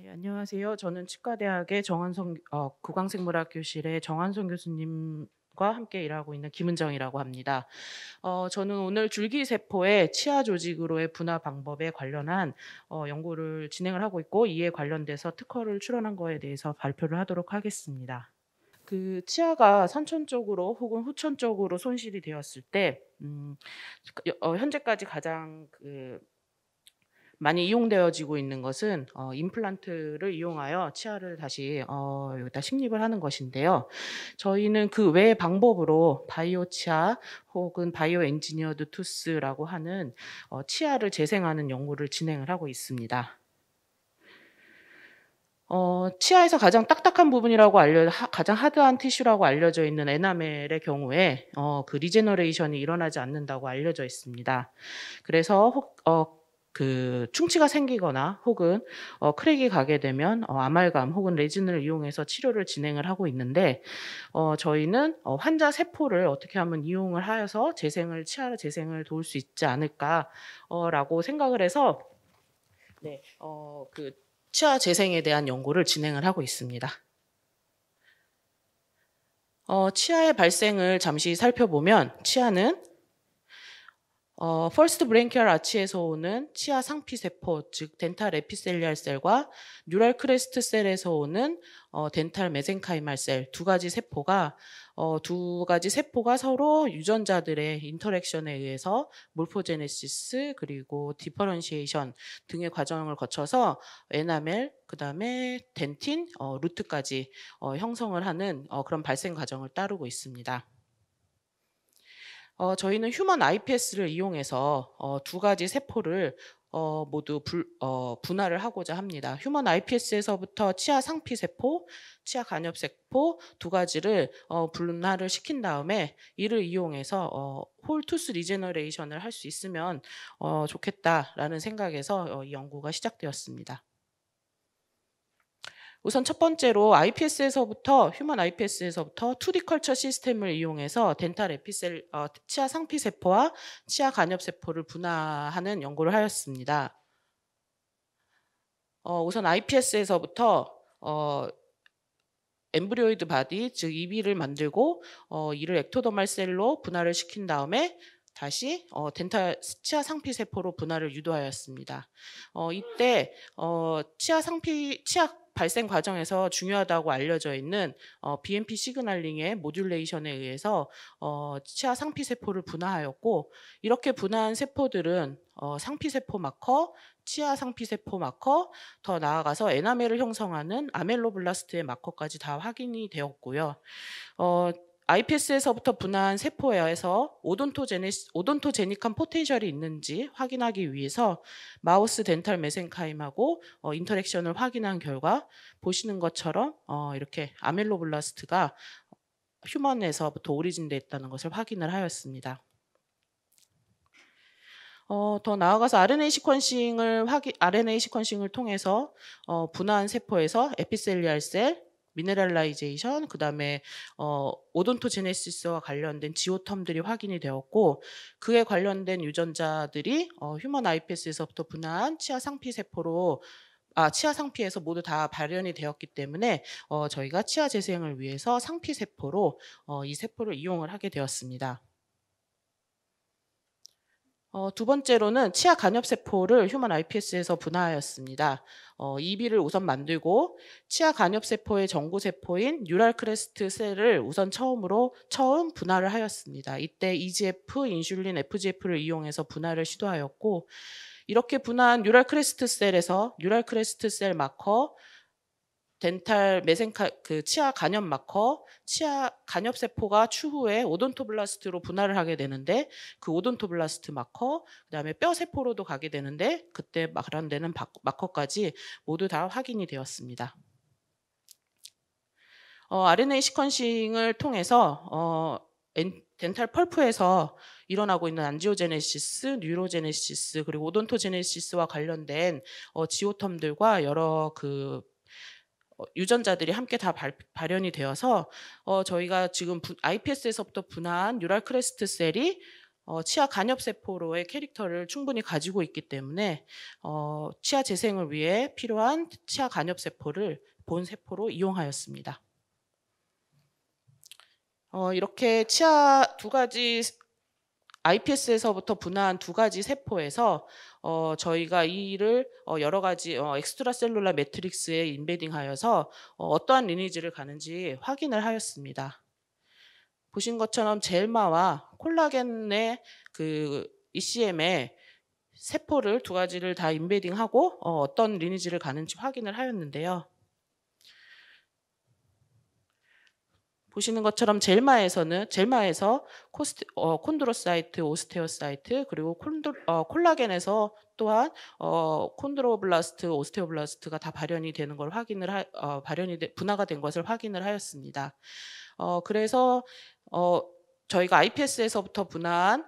예, 안녕하세요. 저는 치과대학의 구강생물학 교실의 정한성 교수님과 함께 일하고 있는 김은정이라고 합니다. 저는 오늘 줄기세포의 치아 조직으로의 분화 방법에 관련한 연구를 진행을 하고 있고, 이에 관련돼서 특허를 출원한 거에 대해서 발표를 하도록 하겠습니다. 그 치아가 선천 쪽으로 혹은 후천 쪽으로 손실이 되었을 때, 현재까지 가장 많이 이용되어지고 있는 것은 임플란트를 이용하여 치아를 다시 여기다 식립을 하는 것인데요. 저희는 그 외의 방법으로 바이오 치아 혹은 바이오 엔지니어드 투스라고 하는 치아를 재생하는 연구를 진행을 하고 있습니다. 치아에서 가장 딱딱한 부분이라고 가장 하드한 티슈라고 알려져 있는 에나멜의 경우에 그 리제너레이션이 일어나지 않는다고 알려져 있습니다. 그래서 그 충치가 생기거나 혹은 크랙이 가게 되면 아말감 혹은 레진을 이용해서 치료를 진행을 하고 있는데, 저희는 환자 세포를 어떻게 하면 이용을 하여서 치아 재생을 도울 수 있지 않을까 라고 생각을 해서 그 치아 재생에 대한 연구를 진행을 하고 있습니다. 치아의 발생을 잠시 살펴보면, 치아는 퍼스트 브랭키얼 아치에서 오는 치아 상피 세포, 즉 덴탈 에피셀리알 셀과 뉴럴 크레스트 셀에서 오는 덴탈 메센카이말 셀 두 가지 세포가 서로 유전자들의 인터랙션에 의해서 몰포제네시스 그리고 디퍼런시에이션 등의 과정을 거쳐서 에나멜, 그다음에 덴틴, 루트까지 형성을 하는 그런 발생 과정을 따르고 있습니다. 저희는 휴먼 iPS를 이용해서 두 가지 세포를 모두 분할을 하고자 합니다. 휴먼 iPS에서부터 치아 상피 세포, 치아 간엽 세포 두 가지를 분할을 시킨 다음에 이를 이용해서 홀 투스 리제너레이션을 할 수 있으면 좋겠다라는 생각에서 이 연구가 시작되었습니다. 우선 첫 번째로 휴먼 iPS에서부터 2D 컬처 시스템을 이용해서 치아 상피 세포와 치아 간엽 세포를 분화하는 연구를 하였습니다. 우선 iPS에서부터 엠브리오이드 바디, 즉 이비를 만들고 이를 엑토더말 셀로 분할을 시킨 다음에 다시 치아 상피 세포로 분할을 유도하였습니다. 이때 치아 발생 과정에서 중요하다고 알려져 있는 BMP 시그널링의 모듈레이션에 의해서 치아 상피 세포를 분화하였고, 이렇게 분화한 세포들은 상피 세포 마커, 치아 상피 세포 마커, 더 나아가서 에나멜을 형성하는 아멜로블라스트의 마커까지 다 확인이 되었고요. iPS에서부터 분화한 세포에서 오돈토제닉한 포텐셜이 있는지 확인하기 위해서 마우스 덴탈 메센카임하고 인터랙션을 확인한 결과, 보시는 것처럼 이렇게 아멜로블라스트가 휴먼에서부터 오리진돼 있다는 것을 확인을 하였습니다. 더 나아가서 RNA 시퀀싱을 통해서 분화한 세포에서 에피셀리알 셀, 미네랄라이제이션, 그다음에 오돈토제네시스와 관련된 지오텀들이 확인이 되었고, 그에 관련된 유전자들이 휴먼 iPS에서부터 분화한 치아 상피에서 모두 다 발현이 되었기 때문에 저희가 치아 재생을 위해서 상피 세포로 이 세포를 이용을 하게 되었습니다. 두 번째로는 치아 간엽 세포를 휴먼 iPS에서 분화하였습니다. EB를 우선 만들고 치아 간엽 세포의 정구 세포인 뉴럴 크레스트 셀을 우선 처음 분할을 하였습니다. 이때 EGF, 인슐린, FGF를 이용해서 분할을 시도하였고, 이렇게 분화한 뉴럴 크레스트 셀 마커, 치아 간엽 마커, 치아 간엽 세포가 추후에 오돈토블라스트로 분할을 하게 되는데, 그 오돈토블라스트 마커, 그다음에 뼈 세포로도 가게 되는데, 그때 발현되는 마커까지 모두 다 확인이 되었습니다. RNA 시퀀싱을 통해서 덴탈 펄프에서 일어나고 있는 안지오제네시스, 뉴로제네시스, 그리고 오돈토제네시스와 관련된 지오텀들과 여러 유전자들이 함께 다 발현이 되어서 저희가 지금 iPS에서부터 분화한 뉴럴 크레스트 셀이 치아 간엽세포로의 캐릭터를 충분히 가지고 있기 때문에 치아 재생을 위해 필요한 치아 간엽세포를 본세포로 이용하였습니다. 이렇게 치아 두 가지 IPS에서부터 분화한 두 가지 세포에서 저희가 이를 여러 가지 엑스트라셀룰라 매트릭스에 인베딩하여서 어떠한 리니지를 가는지 확인을 하였습니다. 보신 것처럼 젤마와 콜라겐의 그 ECM에 세포를 두 가지를 다 인베딩하고 어떤 리니지를 가는지 확인을 하였는데요. 보시는 것처럼 젤마에서 콘드로사이트, 오스테오사이트, 그리고 콜라겐에서 또한 콘드로블라스트, 오스테오블라스트가 다 발현이 되는 걸 분화가 된 것을 확인을 하였습니다. 그래서 저희가 IPS에서부터 분화한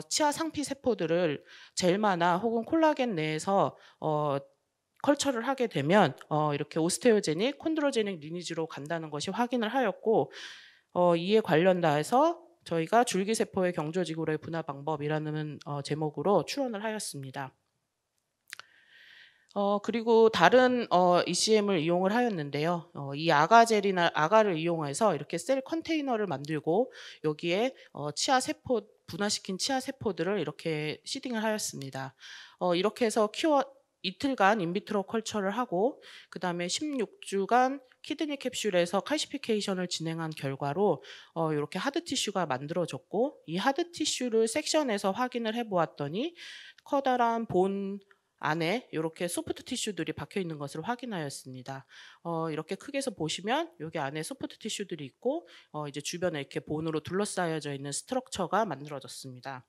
치아 상피 세포들을 젤마나 혹은 콜라겐 내에서 컬처를 하게 되면 이렇게 오스테오제닉, 콘드로제닉 리니지로 간다는 것이 확인을 하였고 이에 관련해서 저희가 줄기세포의 경조지구로의 분화 방법이라는 제목으로 출원을 하였습니다. 그리고 다른 ECM을 이용을 하였는데요. 이 아가를 이용해서 이렇게 셀 컨테이너를 만들고 여기에 분화시킨 치아 세포들을 이렇게 시딩을 하였습니다. 이렇게 해서 이틀간 인비트로 컬처를 하고 그다음에 16주간 키드니 캡슐에서 칼시피케이션을 진행한 결과로 이렇게 하드 티슈가 만들어졌고 이 하드 티슈를 섹션해서 확인을 해보았더니 커다란 본 안에 이렇게 소프트 티슈들이 박혀 있는 것을 확인하였습니다. 이렇게 크게서 보시면 여기 안에 소프트 티슈들이 있고 이제 주변에 이렇게 본으로 둘러싸여져 있는 스트럭처가 만들어졌습니다.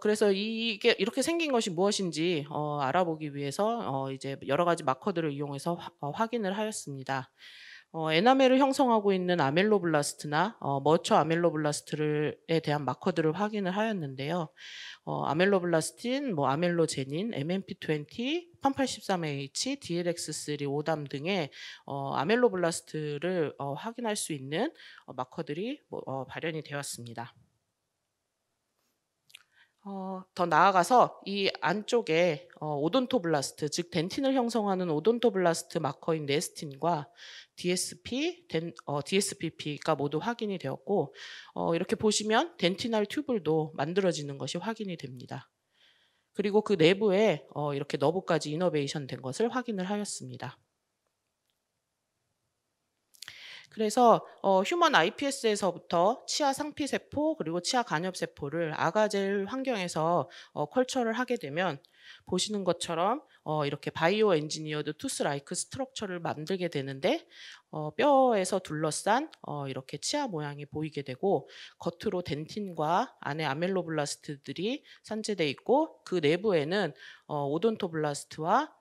그래서 이게 이렇게 생긴 것이 무엇인지 알아보기 위해서 이제 여러 가지 마커들을 이용해서 확인을 하였습니다. 에나멜을 형성하고 있는 아멜로블라스트나 머처 아멜로블라스트에 대한 마커들을 확인을 하였는데요. 아멜로블라스틴, 아멜로제닌, MMP20, 팜83H, DLX3, 오담 등의 아멜로블라스트를 확인할 수 있는 마커들이 발현이 되었습니다. 더 나아가서 이 안쪽에 오돈토블라스트, 즉 덴틴을 형성하는 오돈토블라스트 마커인 네스틴과 DSPP가 모두 확인이 되었고 이렇게 보시면 덴티널 튜블도 만들어지는 것이 확인이 됩니다. 그리고 그 내부에 이렇게 너브까지 이너베이션 된 것을 확인을 하였습니다. 그래서 휴먼 IPS에서부터 치아 상피세포 그리고 치아 간엽세포를 아가젤 환경에서 컬처를 하게 되면 보시는 것처럼 이렇게 바이오 엔지니어드 투스 라이크 스트럭처를 만들게 되는데 뼈에서 둘러싼 이렇게 치아 모양이 보이게 되고 겉으로 덴틴과 안에 아멜로블라스트들이 산재되어 있고 그 내부에는 오돈토블라스트와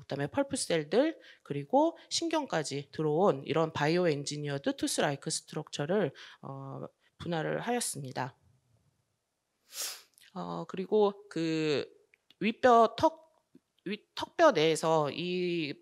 그다음에 펄프셀들 그리고 신경까지 들어온 이런 바이오 엔지니어드 투스 라이크 스트럭처를 분할을 하였습니다. 그리고 그 턱뼈 내에서 이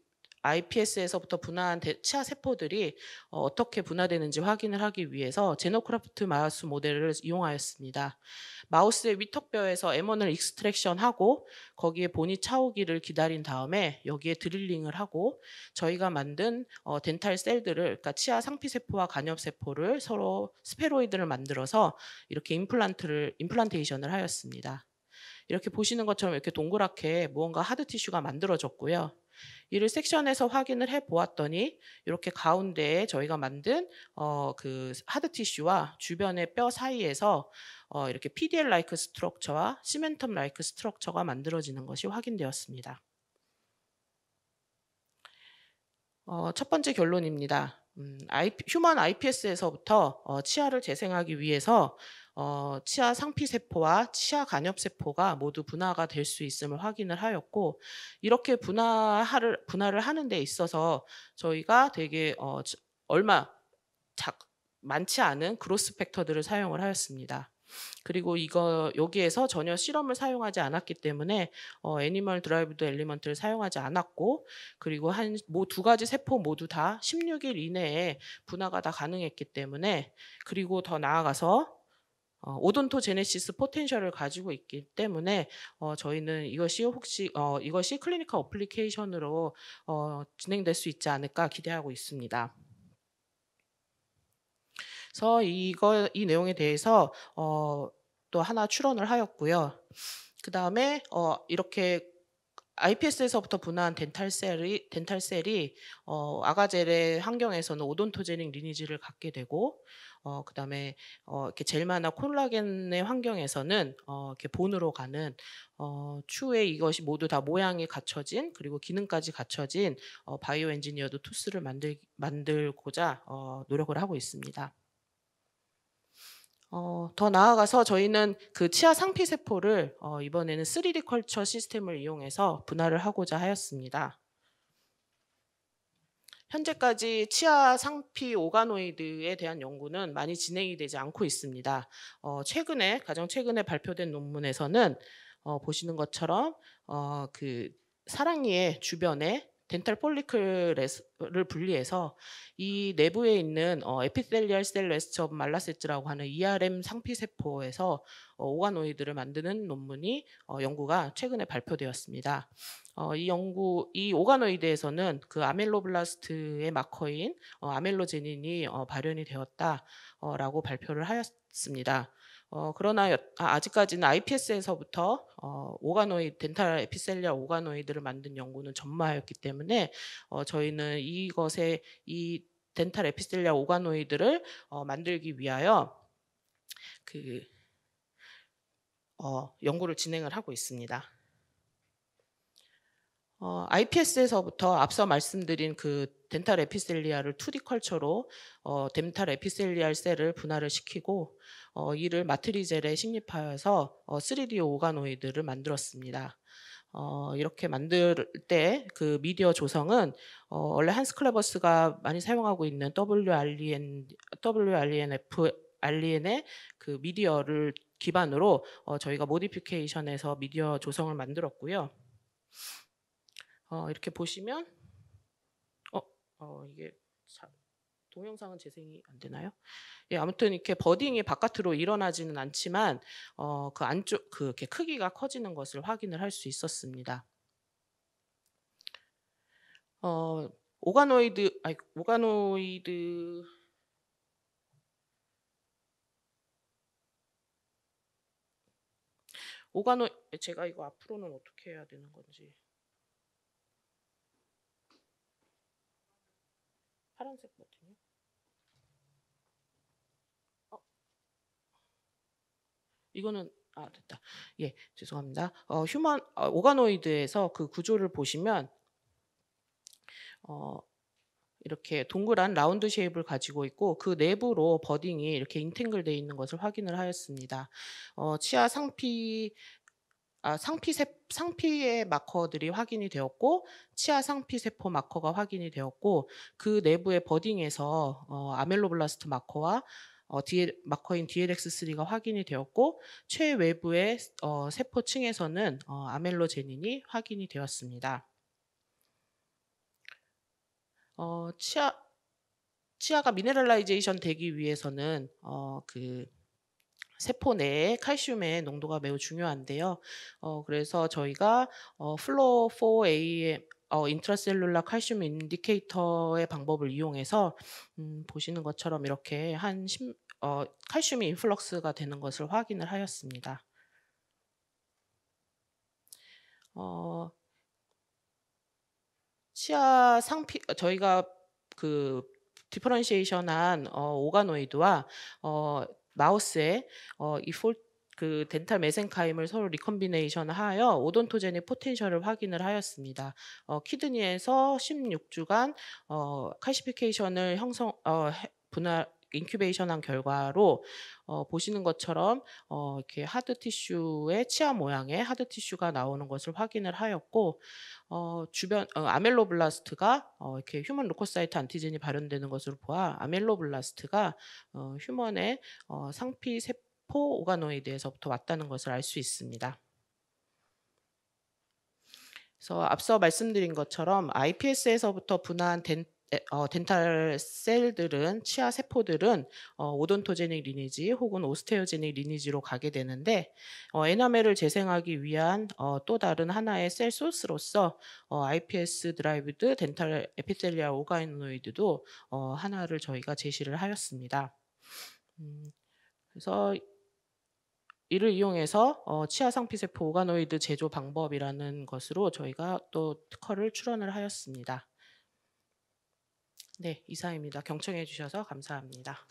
IPS에서부터 분화한 치아 세포들이 어떻게 분화되는지 확인을 하기 위해서 제노크라프트 마우스 모델을 이용하였습니다. 마우스의 윗턱뼈에서 M1을 익스트랙션하고 거기에 본이 차오기를 기다린 다음에 여기에 드릴링을 하고 저희가 만든 덴탈 셀들을 그러니까 치아 상피세포와 간엽세포를 서로 스페로이드를 만들어서 이렇게 임플란테이션을 하였습니다. 이렇게 보시는 것처럼 이렇게 동그랗게 무언가 하드 티슈가 만들어졌고요. 이를 섹션에서 확인을 해 보았더니 이렇게 가운데에 저희가 만든 그 하드 티슈와 주변의 뼈 사이에서 이렇게 PDL 라이크 스트럭처와 시멘텀 라이크 스트럭처가 만들어지는 것이 확인되었습니다. 첫 번째 결론입니다. 휴먼 IPS에서부터 치아를 재생하기 위해서 치아 상피세포와 치아 간엽세포가 모두 분화가 될 수 있음을 확인을 하였고 이렇게 분화를 하는 데 있어서 저희가 되게 많지 않은 그로스 팩터들을 사용을 하였습니다. 그리고 여기에서 전혀 실험을 사용하지 않았기 때문에 애니멀 드라이브드 엘리먼트를 사용하지 않았고 그리고 두 가지 세포 모두 다 16일 이내에 분화가 다 가능했기 때문에 그리고 더 나아가서 오돈토제네시스 포텐셜을 가지고 있기 때문에 저희는 이것이 클리니컬 어플리케이션으로 진행될 수 있지 않을까 기대하고 있습니다. 그래서 이 내용에 대해서 또 하나 출원을 하였고요. 그다음에 이렇게 iPS에서부터 분화한 덴탈셀이 아가젤의 환경에서는 오돈토제닉 리니지를 갖게 되고 그다음에 이렇게 젤마나 콜라겐의 환경에서는 이렇게 본으로 가는 추후에 이것이 모두 다 모양이 갖춰진 그리고 기능까지 갖춰진 바이오 엔지니어드 투스를 만들고자 노력을 하고 있습니다. 더 나아가서 저희는 그 치아 상피 세포를 이번에는 3D 컬처 시스템을 이용해서 분할을 하고자 하였습니다. 현재까지 치아 상피 오가노이드에 대한 연구는 많이 진행이 되지 않고 있습니다. 가장 최근에 발표된 논문에서는 보시는 것처럼 그 사랑니의 주변에 덴탈 폴리클을 분리해서 이 내부에 있는 에피텔리얼 셀 레스트 오브 말라세츠라고 하는 ERM 상피 세포에서 오가노이드를 만드는 연구가 최근에 발표되었습니다. 이 오가노이드에서는 그 아멜로블라스트의 마커인 아멜로제닌이 발현이 되었다라고 발표를 하였습니다. 그러나 아직까지는 iPS에서부터 덴탈 에피셀리아 오가노이드를 만든 연구는 전무하였기 때문에 저희는 이 덴탈 에피셀리아 오가노이드를 만들기 위하여 연구를 진행을 하고 있습니다. iPS에서부터 앞서 말씀드린 그 덴탈 에피셀리아를 2D 컬처로 덴탈 에피셀리알 셀을 분할을 시키고 이를 마트리젤에 식립하여서 3D 오가노이드를 만들었습니다. 이렇게 만들 때 그 미디어 조성은 원래 한스 클레버스가 많이 사용하고 있는 WREN의 그 미디어를 기반으로 저희가 모디피케이션해서 미디어 조성을 만들었고요. 이렇게 보시면 이게 동영상은 재생이 안 되나요? 예, 아무튼 이렇게 버딩이 바깥으로 일어나지는 않지만 그 안쪽 이렇게 크기가 커지는 것을 확인을 할 수 있었습니다. 제가 이거 앞으로는 어떻게 해야 되는 건지. 파란색 버튼이요? 이거는 됐다. 예, 죄송합니다. 오가노이드에서 그 구조를 보시면 이렇게 동그란 라운드 쉐입을 가지고 있고 그 내부로 버딩이 이렇게 인탱글되어 있는 것을 확인을 하였습니다. 치아 상피의 마커들이 확인이 되었고 치아 상피세포 마커가 확인이 되었고 그 내부의 버딩에서 아멜로블라스트 마커와 마커인 DLX3가 확인이 되었고 최외부의 세포층에서는 아멜로제닌이 확인이 되었습니다. 치아가 미네랄라이제이션 되기 위해서는 그 세포 내에 칼슘의 농도가 매우 중요한데요. 그래서 저희가 플로4AM 인트라셀룰라 칼슘 인디케이터의 방법을 이용해서 보시는 것처럼 이렇게 칼슘이 인플럭스가 되는 것을 확인을 하였습니다. 치아 상피 저희가 그 디퍼런시에이션한 오가노이드와 마우스의 그 덴탈 메센카임을 서로 리컨비네이션하여 오돈토제닉 포텐셜을 확인을 하였습니다. 키드니에서 16주간 칼시피케이션을 인큐베이션한 결과로 보시는 것처럼 이렇게 하드 티슈의 치아 모양의 하드 티슈가 나오는 것을 확인을 하였고 주변 아멜로블라스트가 이렇게 휴먼 루코사이트 안티젠이 발현되는 것으로 보아 아멜로블라스트가 휴먼의 상피 세포 오가노이드에서부터 왔다는 것을 알 수 있습니다. 그래서 앞서 말씀드린 것처럼 iPS에서부터 분화한 덴탈 셀들은 치아 세포들은 오돈토제닉 리니지 혹은 오스테오제닉 리니지로 가게 되는데 에나멜을 재생하기 위한 또 다른 하나의 셀 소스로서 iPS 드라이브드 덴탈 에피텔리아 오가노이드도 하나를 저희가 제시를 하였습니다. 그래서 이를 이용해서 치아 상피세포 오가노이드 제조 방법이라는 것으로 저희가 또 특허를 출원을 하였습니다. 네, 이상입니다. 경청해 주셔서 감사합니다.